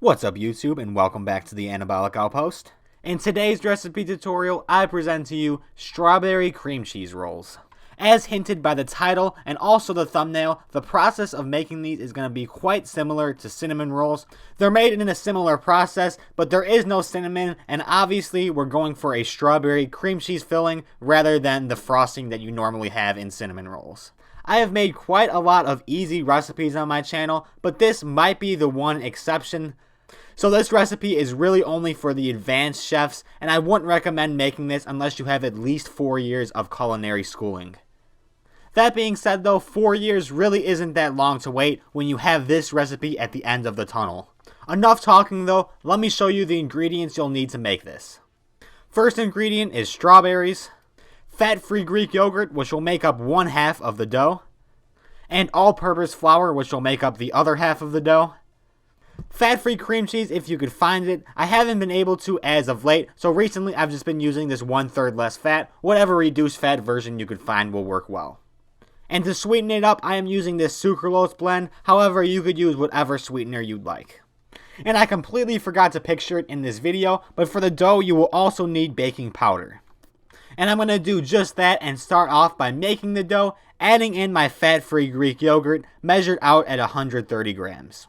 What's up YouTube, and welcome back to the Anabolic Outpost. In today's recipe tutorial, I present to you strawberry cream cheese rolls. As hinted by the title and also the thumbnail, the process of making these is going to be quite similar to cinnamon rolls. They're made in a similar process, but there is no cinnamon, and obviously we're going for a strawberry cream cheese filling rather than the frosting that you normally have in cinnamon rolls. I have made quite a lot of easy recipes on my channel, but this might be the one exception. So this recipe is really only for the advanced chefs, and I wouldn't recommend making this unless you have at least 4 years of culinary schooling. That being said though, 4 years really isn't that long to wait when you have this recipe at the end of the tunnel. Enough talking though, let me show you the ingredients you'll need to make this. First ingredient is strawberries, fat-free Greek yogurt, which will make up 1/2 of the dough, and all-purpose flour, which will make up the other half of the dough. Fat-free cream cheese if you could find it. I haven't been able to as of late, so recently I've just been using this 1/3 less fat. Whatever reduced fat version you could find will work well. And to sweeten it up, I am using this sucralose blend. However, you could use whatever sweetener you'd like. And I completely forgot to picture it in this video, but for the dough you will also need baking powder. And I'm going to do just that and start off by making the dough, adding in my fat-free Greek yogurt, measured out at 130 grams.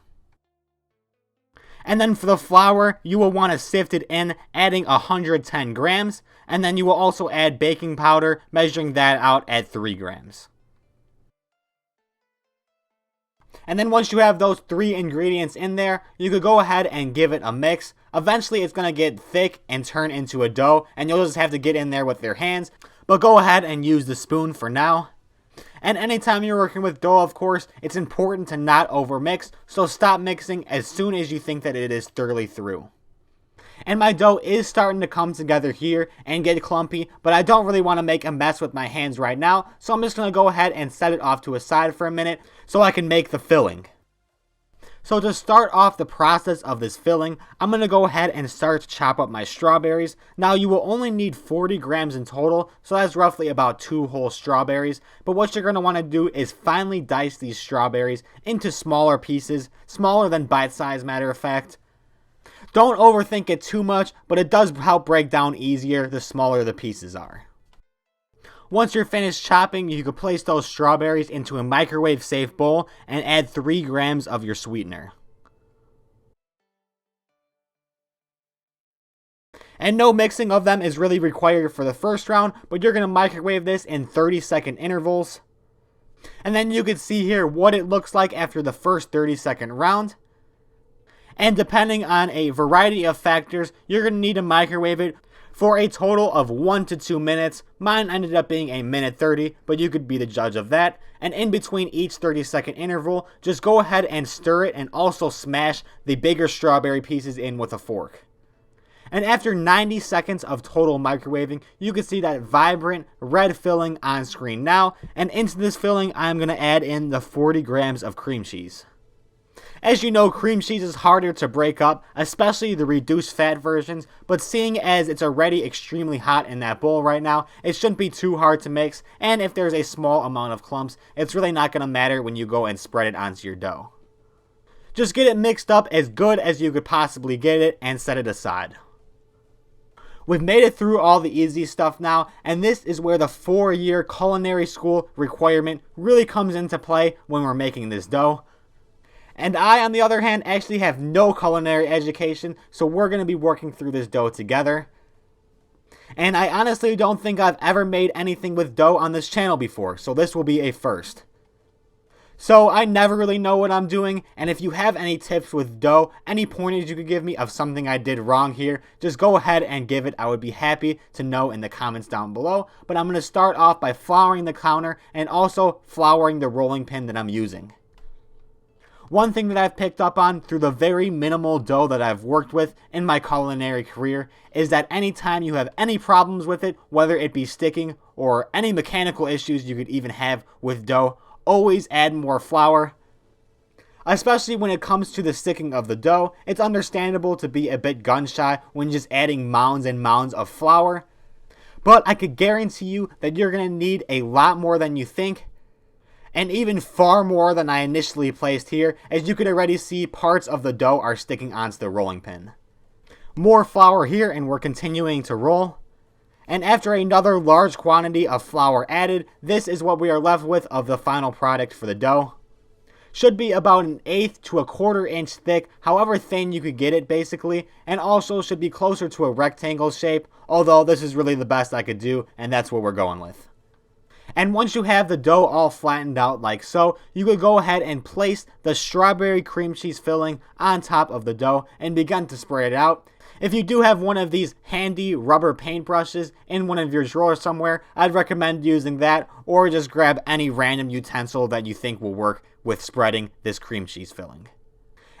And then for the flour, you will want to sift it in, adding 110 grams, and then you will also add baking powder, measuring that out at 3 grams. And then once you have those 3 ingredients in there, you could go ahead and give it a mix. Eventually it's going to get thick and turn into a dough, and you'll just have to get in there with your hands, but go ahead and use the spoon for now. And anytime you're working with dough, of course, it's important to not overmix, so stop mixing as soon as you think that it is thoroughly through. And my dough is starting to come together here and get clumpy, but I don't really want to make a mess with my hands right now, so I'm just going to go ahead and set it off to a side for a minute so I can make the filling. So to start off the process of this filling, I'm going to go ahead and start to chop up my strawberries. Now you will only need 40 grams in total, so that's roughly about 2 whole strawberries. But what you're going to want to do is finely dice these strawberries into smaller pieces, smaller than bite-size, matter of fact. Don't overthink it too much, but it does help break down easier the smaller the pieces are. Once you're finished chopping, you can place those strawberries into a microwave-safe bowl and add 3 grams of your sweetener. And no mixing of them is really required for the first round, but you're going to microwave this in 30-second intervals. And then you can see here what it looks like after the first 30-second round. And depending on a variety of factors, you're going to need to microwave it for a total of 1 to 2 minutes. Mine ended up being 1:30, but you could be the judge of that. And in between each 30-second interval, just go ahead and stir it and also smash the bigger strawberry pieces in with a fork. And after 90 seconds of total microwaving, you can see that vibrant red filling on screen now. And into this filling, I'm going to add in the 40 grams of cream cheese. As you know, cream cheese is harder to break up, especially the reduced fat versions, but seeing as it's already extremely hot in that bowl right now, it shouldn't be too hard to mix, and if there's a small amount of clumps, it's really not going to matter when you go and spread it onto your dough. Just get it mixed up as good as you could possibly get it and set it aside. We've made it through all the easy stuff now, and this is where the 4-year culinary school requirement really comes into play when we're making this dough. And I, on the other hand, actually have no culinary education, so we're going to be working through this dough together. And I honestly don't think I've ever made anything with dough on this channel before, so this will be a first. So I never really know what I'm doing, and if you have any tips with dough, any pointers you could give me of something I did wrong here, just go ahead and give it. I would be happy to know in the comments down below. But I'm going to start off by flouring the counter and also flouring the rolling pin that I'm using. One thing that I've picked up on through the very minimal dough that I've worked with in my culinary career is that anytime you have any problems with it, whether it be sticking or any mechanical issues you could even have with dough, always add more flour. Especially when it comes to the sticking of the dough, it's understandable to be a bit gun-shy when just adding mounds and mounds of flour. But I could guarantee you that you're going to need a lot more than you think. and even far more than I initially placed here, as you can already see parts of the dough are sticking onto the rolling pin. More flour here, and we're continuing to roll. And after another large quantity of flour added, this is what we are left with of the final product for the dough. Should be about 1/8 to 1/4 inch thick, however thin you could get it basically, and also should be closer to a rectangle shape, although this is really the best I could do, and that's what we're going with. And once you have the dough all flattened out like so, you could go ahead and place the strawberry cream cheese filling on top of the dough and begin to spread it out. If you do have one of these handy rubber paintbrushes in one of your drawers somewhere, I'd recommend using that, or just grab any random utensil that you think will work with spreading this cream cheese filling.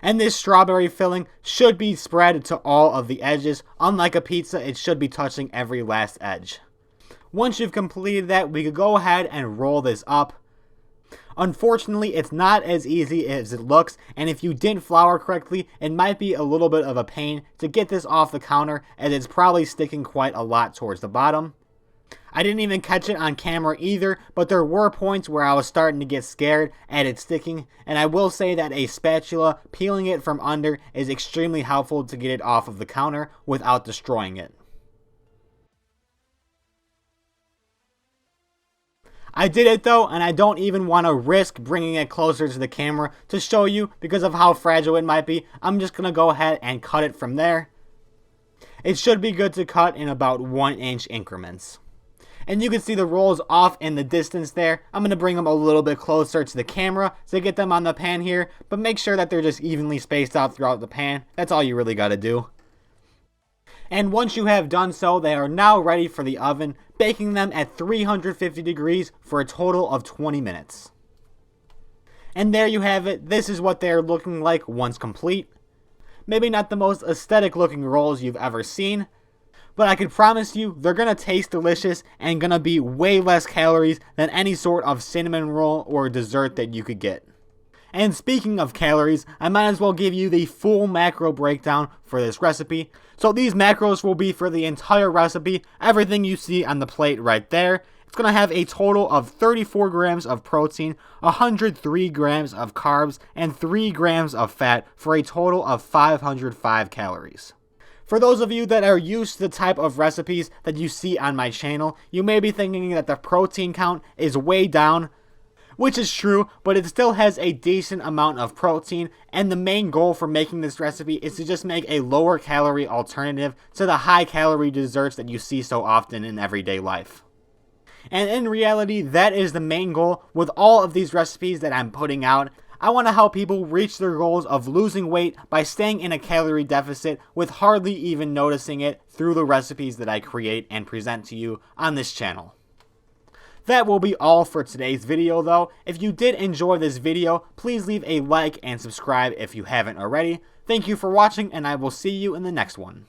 And this strawberry filling should be spread to all of the edges. Unlike a pizza, it should be touching every last edge. Once you've completed that, we could go ahead and roll this up. Unfortunately, it's not as easy as it looks, and if you didn't flour correctly, it might be a little bit of a pain to get this off the counter, as it's probably sticking quite a lot towards the bottom. I didn't even catch it on camera either, but there were points where I was starting to get scared at it sticking, and I will say that a spatula peeling it from under is extremely helpful to get it off of the counter without destroying it. I did it though, and I don't even want to risk bringing it closer to the camera to show you because of how fragile it might be. I'm just going to go ahead and cut it from there. It should be good to cut in about 1-inch increments. And you can see the rolls off in the distance there. I'm going to bring them a little bit closer to the camera to get them on the pan here, but make sure that they're just evenly spaced out throughout the pan. That's all you really got to do. And once you have done so, they are now ready for the oven, baking them at 350 degrees for a total of 20 minutes. And there you have it. This is what they're looking like once complete. Maybe not the most aesthetic looking rolls you've ever seen, but I can promise you they're going to taste delicious and going to be way less calories than any sort of cinnamon roll or dessert that you could get. And speaking of calories, I might as well give you the full macro breakdown for this recipe. So these macros will be for the entire recipe, everything you see on the plate right there. It's going to have a total of 34 grams of protein, 103 grams of carbs, and 3 grams of fat for a total of 505 calories. For those of you that are used to the type of recipes that you see on my channel, you may be thinking that the protein count is way down, which is true, but it still has a decent amount of protein, and the main goal for making this recipe is to just make a lower calorie alternative to the high calorie desserts that you see so often in everyday life. And in reality, that is the main goal with all of these recipes that I'm putting out. I want to help people reach their goals of losing weight by staying in a calorie deficit with hardly even noticing it through the recipes that I create and present to you on this channel. That will be all for today's video though. If you did enjoy this video, please leave a like and subscribe if you haven't already. Thank you for watching, and I will see you in the next one.